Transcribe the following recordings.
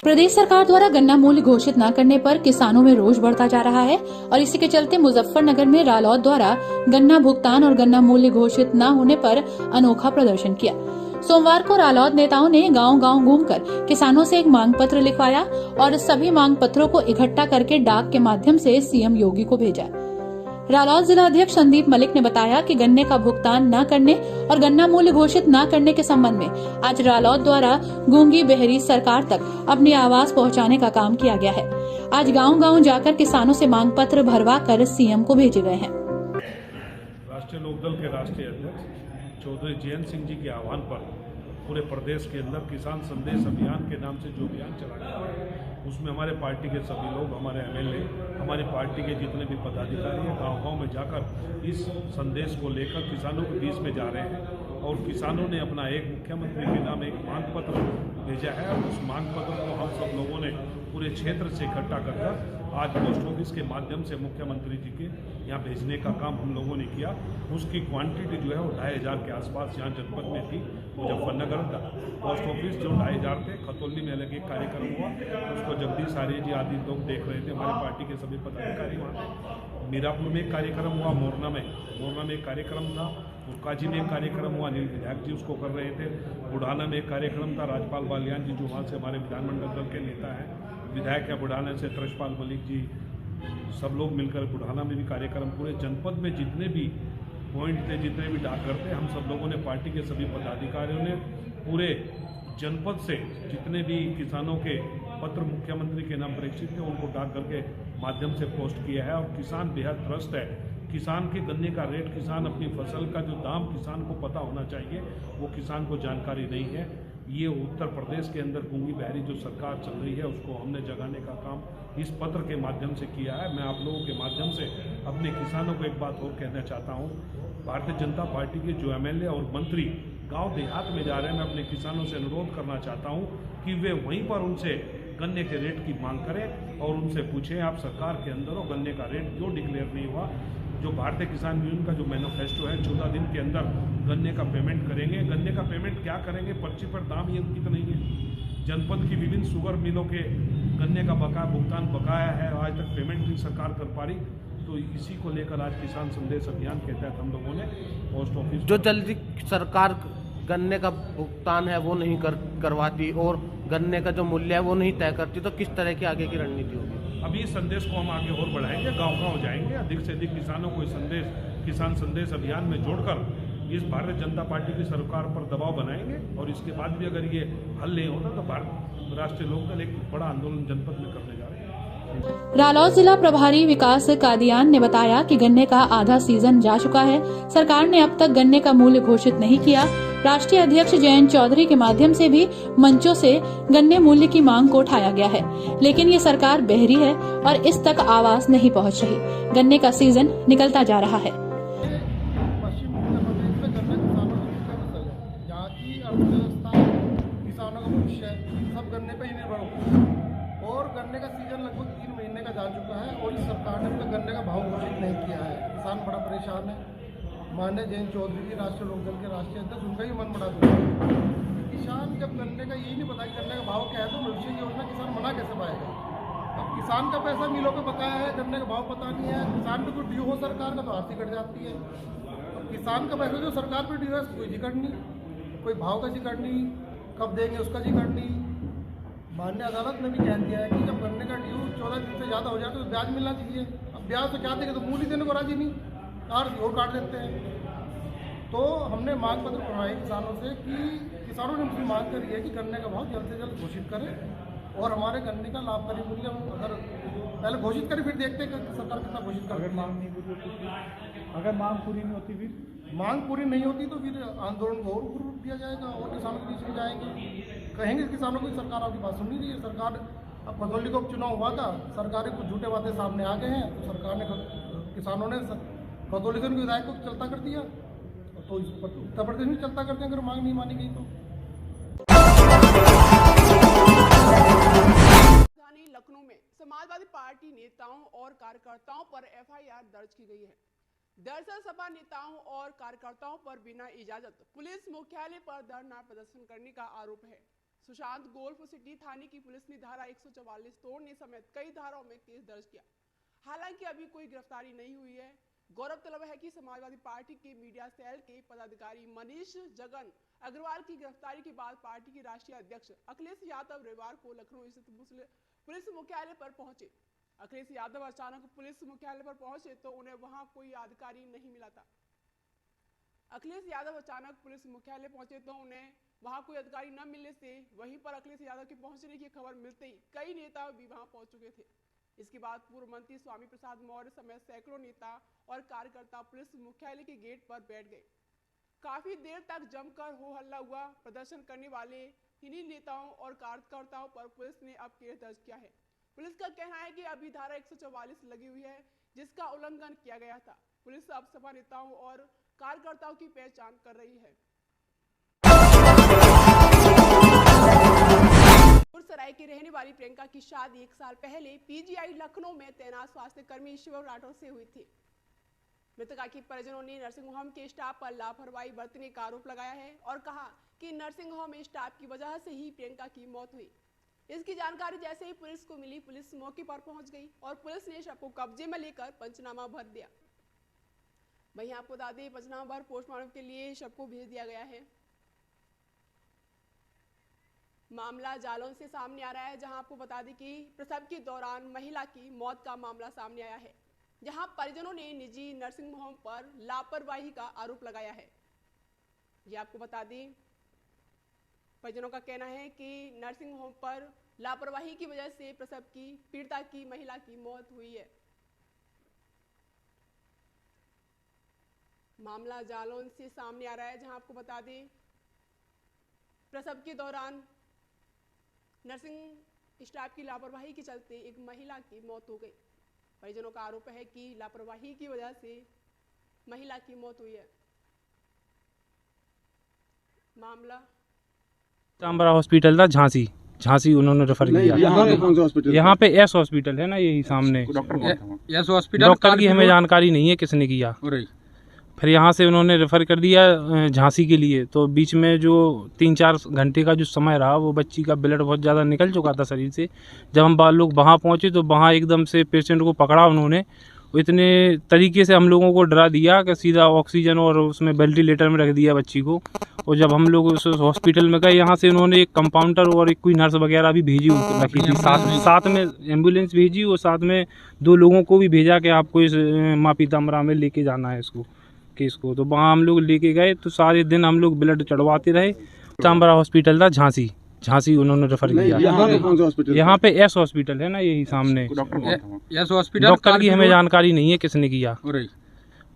प्रदेश सरकार द्वारा गन्ना मूल्य घोषित न करने पर किसानों में रोष बढ़ता जा रहा है और इसी के चलते मुजफ्फरनगर में रालौद द्वारा गन्ना भुगतान और गन्ना मूल्य घोषित न होने पर अनोखा प्रदर्शन किया। सोमवार को रालौद नेताओं ने गांव-गांव घूमकर किसानों से एक मांग पत्र लिखवाया और सभी मांग पत्रों को इकट्ठा करके डाक के माध्यम से सीएम योगी को भेजा। रालौद जिला अध्यक्ष संदीप मलिक ने बताया कि गन्ने का भुगतान न करने और गन्ना मूल्य घोषित न करने के संबंध में आज रालौद द्वारा गूंगी बहरी सरकार तक अपनी आवाज पहुंचाने का काम किया गया है। आज गांव-गांव जाकर किसानों से मांग पत्र भरवा कर सीएम को भेजे गए हैं। राष्ट्रीय लोकदल के राष्ट्रीय अध्यक्ष चौधरी जयंत सिंह जी के आह्वान पर पूरे प्रदेश के अंदर किसान संदेश अभियान के नाम से जो अभियान चला गया है उसमें हमारे पार्टी के सभी लोग, हमारे एमएलए, हमारी पार्टी के जितने भी पदाधिकारी हैं गांव-गांव में जाकर इस संदेश को लेकर किसानों के बीच में जा रहे हैं और किसानों ने अपना एक मुख्यमंत्री के नाम एक मांग पत्र भेजा है और उस मांग पत्र को हम सब लोगों ने पूरे क्षेत्र से इकट्ठा कर आज पोस्ट ऑफिस के माध्यम से मुख्यमंत्री जी के यहाँ भेजने का काम हम लोगों ने किया। उसकी क्वांटिटी जो है वो 2500 के आसपास यहाँ जनपद में थी। मुजफ्फरनगर का पोस्ट ऑफिस जो 2500 थे। खतौली में अलग एक कार्यक्रम हुआ, उसको जगदीश आर्य जी आदि लोग देख रहे थे, हमारे पार्टी के सभी पदाधिकारी वहाँ। मीरापुर में एक कार्यक्रम हुआ, मोरना में एक कार्यक्रम था, उरकाजी में एक कार्यक्रम हुआ, अनिल विधायक जी उसको कर रहे थे। बुढ़ाना में एक कार्यक्रम था, राजपाल बालियान जी जो वहाँ से हमारे विधानमंडल दल के नेता हैं, विधायक है बुढ़ाना से त्रशपाल मलिक जी, सब लोग मिलकर बुढ़ाना में भी कार्यक्रम, पूरे जनपद में जितने भी पॉइंट थे, जितने भी डाकघर थे, हम सब लोगों ने पार्टी के सभी पदाधिकारियों ने पूरे जनपद से जितने भी किसानों के पत्र मुख्यमंत्री के नाम प्रेषित थे उनको डाकघर के माध्यम से पोस्ट किया है। और किसान बेहद त्रस्त है। किसान के गन्ने का रेट, किसान अपनी फसल का जो दाम किसान को पता होना चाहिए वो किसान को जानकारी नहीं है। ये उत्तर प्रदेश के अंदर गूंगी बहरी जो सरकार चल रही है उसको हमने जगाने का काम इस पत्र के माध्यम से किया है। मैं आप लोगों के माध्यम से अपने किसानों को एक बात और कहना चाहता हूँ, भारतीय जनता पार्टी के जो एमएलए और मंत्री गांव देहात में जा रहे हैं, मैं अपने किसानों से अनुरोध करना चाहता हूँ कि वे वहीं पर उनसे गन्ने के रेट की मांग करें और उनसे पूछें आप सरकार के अंदर हो गन्ने का रेट क्यों डिक्लेयर नहीं हुआ। जो भारतीय किसान यूनियन का जो मैनिफेस्टो है 14 दिन के अंदर गन्ने का पेमेंट करेंगे। गन्ने का पेमेंट क्या करेंगे, पर्ची पर दाम ये उनकी तो नहीं है। जनपद की विभिन्न शुगर मिलों के गन्ने का भुगतान बकाया है, आज तक पेमेंट नहीं सरकार कर पा रही। तो इसी को लेकर आज किसान संदेश अभियान के तहत हम लोगों ने पोस्ट ऑफिस जो जल्दी सरकार गन्ने का भुगतान है वो नहीं करवाती और गन्ने का जो मूल्य है वो नहीं तय करती, तो किस तरह की आगे की रणनीति होगी? अभी इस संदेश को हम आगे और बढ़ाएंगे, गांव-गांव जाएंगे, अधिक से अधिक किसानों को इस संदेश किसान संदेश अभियान में जोड़कर इस भारतीय जनता पार्टी की सरकार पर दबाव बनाएंगे और इसके बाद भी अगर ये हल नहीं होता तो भारत राष्ट्रीय लोकदल एक बड़ा आंदोलन जनपद में करने जा रहे हैं। रालौद जिला प्रभारी विकास कादियान ने बताया कि गन्ने का आधा सीजन जा चुका है। सरकार ने अब तक गन्ने का मूल्य घोषित नहीं किया। राष्ट्रीय अध्यक्ष जयंत चौधरी के माध्यम से भी मंचों से गन्ने मूल्य की मांग को उठाया गया है, लेकिन ये सरकार बहरी है और इस तक आवाज नहीं पहुंच रही। गन्ने का सीजन निकलता जा रहा है। पश्चिम उत्तर प्रदेश में गन्ना किसानों की मुख्य फसल है। यहाँ की अर्थव्यवस्था, किसानों का भविष्य सब गन्ने पर ही निर्भर होता है और गन्ने का सीजन लगभग 3 महीने का जा चुका है और इस सरकार ने अब तक गन्ने का भाव घोषित नहीं किया है। किसान बड़ा परेशान है। माननीय जयंत चौधरी जी राष्ट्रीय लोकदल के राष्ट्रीय अध्यक्ष, उनका ही मन बड़ा दुखा है। किसान जब गन्ने का यही नहीं पता कि गन्ने का भाव क्या है तो भविष्य की योजना किसान मना कैसे पाएगा। अब किसान का पैसा मिलों पे बकाया है, गन्ने का भाव पता नहीं है, किसान पे कोई ड्यू हो सरकार का तो आरती कट जाती है। और किसान का पैसा जो सरकार पे ड्यू है कोई जिक्र नहीं, कोई भाव का जिक्र नहीं, कब देंगे उसका जिक्र नहीं। माननीय अदालत ने भी कह दिया है कि जब गन्ने का ड्यू 14 दिन से ज़्यादा हो जाए तो ब्याज मिलना चाहिए। अब ब्याज तो क्या देंगे, तो मूल ही देने को राजी नहीं, और काट देते हैं। तो हमने मांग पत्र पढ़ाए किसानों से कि किसानों ने मुझसे मांग करी है कि गन्ने का भाव जल्द से जल्द घोषित करें और हमारे गन्ने का लाभकारी मूल्य अगर पहले घोषित करें फिर देखते हैं कि सरकार कितना घोषित कर। अगर मांग नहीं पूरी होती, अगर मांग पूरी नहीं होती, फिर मांग पूरी नहीं होती तो फिर आंदोलन को और रूप दिया जाएगा और किसानों के बीच में जाएंगे, कहेंगे किसानों को सरकार आपकी बात सुन नहीं रही है। सरकार अब खतौली का चुनाव हुआ था, सरकारी कुछ झूठे बातें सामने आ गए हैं तो सरकार ने किसानों ने खतौली के विधायक को चलता कर दिया, तो उत्तर प्रदेश में चलता करते हैं अगर मांग नहीं मानी गई तो। राजधानी लखनऊ में समाजवादी पार्टी नेताओं और कार्यकर्ताओं पर एफआईआर दर्ज की गई है। दरअसल सपा नेताओं और कार्यकर्ताओं पर बिना इजाजत पुलिस मुख्यालय पर धरना प्रदर्शन करने का आरोप है। सुशांत गोल्फ सिटी थाने की पुलिस ने धारा 144 तोड़ने समेत कई धाराओं में केस दर्ज किया। हालांकि अभी कोई गिरफ्तारी नहीं हुई है। गौरतलब है कि समाजवादी पार्टी के मीडिया सेल के पदाधिकारी मनीष जगन अग्रवाल की गिरफ्तारी के बाद पार्टी के राष्ट्रीय अध्यक्ष अखिलेश यादव रविवार को लखनऊ स्थित पुलिस मुख्यालय पर पहुंचे। अखिलेश यादव अचानक पुलिस मुख्यालय पर पहुंचे तो उन्हें वहां कोई अधिकारी नहीं मिला था। अखिलेश यादव अचानक पुलिस मुख्यालय पहुंचे तो उन्हें वहां कोई अधिकारी न मिलने से वहीं पर अखिलेश यादव के पहुंचने की खबर मिलते ही कई नेता भी वहां पहुंच चुके थे। इसके बाद पूर्व मंत्री स्वामी प्रसाद मौर्य समेत सैकड़ों नेता और कार्यकर्ता पुलिस मुख्यालय के गेट पर बैठ गए। काफी देर तक जमकर हो हल्ला हुआ। प्रदर्शन करने वाले इन्हीं नेताओं और कार्यकर्ताओं पर पुलिस ने अब केस दर्ज किया है। पुलिस का कहना है कि अभी धारा 144 लगी हुई है जिसका उल्लंघन किया गया था। पुलिस अब सपा नेताओं और कार्यकर्ताओं की पहचान कर रही है। सराय की रहने वाली प्रियंका की शादी 1 साल पहले पीजीआई लखनऊ में तैनात स्वास्थ्य कर्मी ईश्वर राठौर से हुई थी। मृतका के परिजनों ने नर्सिंग होम के स्टाफ पर लापरवाही बरतने का आरोप लगाया है और कहा कि नर्सिंग होम स्टाफ की वजह से ही प्रियंका की मौत हुई। इसकी जानकारी जैसे ही पुलिस को मिली, पुलिस मौके पर पहुंच गई और पुलिस ने शव को कब्जे में लेकर पंचनामा भर दिया। वहीं आपको बता दें, पंचनामा भर पोस्टमार्टम के लिए शव को भेज दिया गया है। मामला जालौन से सामने आ रहा है, जहां आपको बता दें कि प्रसव के दौरान महिला की मौत का मामला सामने आया है, जहां परिजनों ने निजी नर्सिंग होम पर लापरवाही का आरोप लगाया है। ये आपको बता दें, परिजनों का कहना है कि नर्सिंग होम पर लापरवाही की वजह से प्रसव की पीड़िता की महिला की मौत हुई है। मामला जालौन से सामने आ रहा है, जहां आपको बता दें प्रसव के दौरान नर्सिंग स्टाफ की लापरवाही के चलते एक महिला की मौत हो गई। परिजनों का आरोप है कि लापरवाही की वजह से महिला की मौत हुई है। मामला चांबरा हॉस्पिटल था, झांसी उन्होंने रेफर किया। यहाँ पे एस हॉस्पिटल है ना, यही सामने एस हॉस्पिटल। डॉक्टर की हमें जानकारी नहीं है किसने किया। फिर यहाँ से उन्होंने रेफ़र कर दिया झांसी के लिए। तो बीच में जो 3-4 घंटे का जो समय रहा, वो बच्ची का ब्लड बहुत ज़्यादा निकल चुका था शरीर से। जब हम लोग वहाँ पहुँचे तो वहाँ एकदम से पेशेंट को पकड़ा उन्होंने। इतने तरीके से हम लोगों को डरा दिया कि सीधा ऑक्सीजन और उसमें वेंटिलेटर में रख दिया बच्ची को। और जब हम लोग उस हॉस्पिटल में गए, यहाँ से उन्होंने एक कंपाउंडर और एक कोई नर्स वगैरह भी भेजी रखी थी, साथ में एम्बुलेंस भेजी और साथ में 2 लोगों को भी भेजा कि आपको इस माँ पीताम्बरा में लेके जाना है इसको केस को। तो वहाँ हम लोग लेके गए तो सारे दिन हम लोग ब्लड चढ़वाते रहे। चांबरा हॉस्पिटल था, झांसी उन्होंने रेफर किया। यहाँ पे एस हॉस्पिटल है ना, यही सामने एस हॉस्पिटल। डॉक्टर की हमें जानकारी नहीं है किसने किया।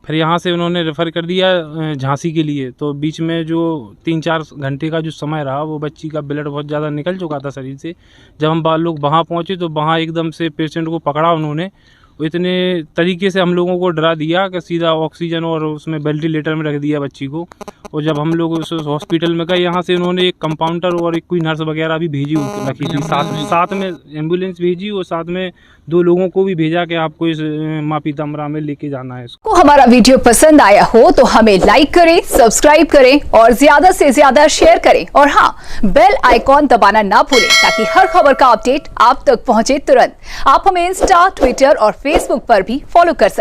फिर यहाँ से उन्होंने रेफ़र कर दिया झांसी के लिए। तो बीच में जो 3-4 घंटे का जो समय रहा, वो बच्ची का ब्लड बहुत ज़्यादा निकल चुका था शरीर से। जब हम लोग वहाँ पहुँचे तो वहाँ एकदम से पेशेंट को पकड़ा उन्होंने। इतने तरीके से हम लोगों को डरा दिया कि सीधा ऑक्सीजन और उसमें वेंटिलेटर में रख दिया बच्ची को। और जब हम लोग उस हॉस्पिटल में गए, यहाँ से उन्होंने एक कंपाउंडर और एक कोई नर्स वगैरह भी भेजी रखी थी, साथ में एम्बुलेंस भेजी और साथ में 2 लोगों को भी भेजा कि आपको इस माँ पीताम्बरा में लेके जाना है इसको। हमारा वीडियो पसंद आया हो तो हमें लाइक करें, सब्सक्राइब करें और ज्यादा से ज्यादा शेयर करें। और हाँ, बेल आइकॉन दबाना ना भूलें ताकि हर खबर का अपडेट आप तक पहुंचे तुरंत। आप हमें इंस्टा, ट्विटर और फेसबुक पर भी फॉलो कर सकते हैं।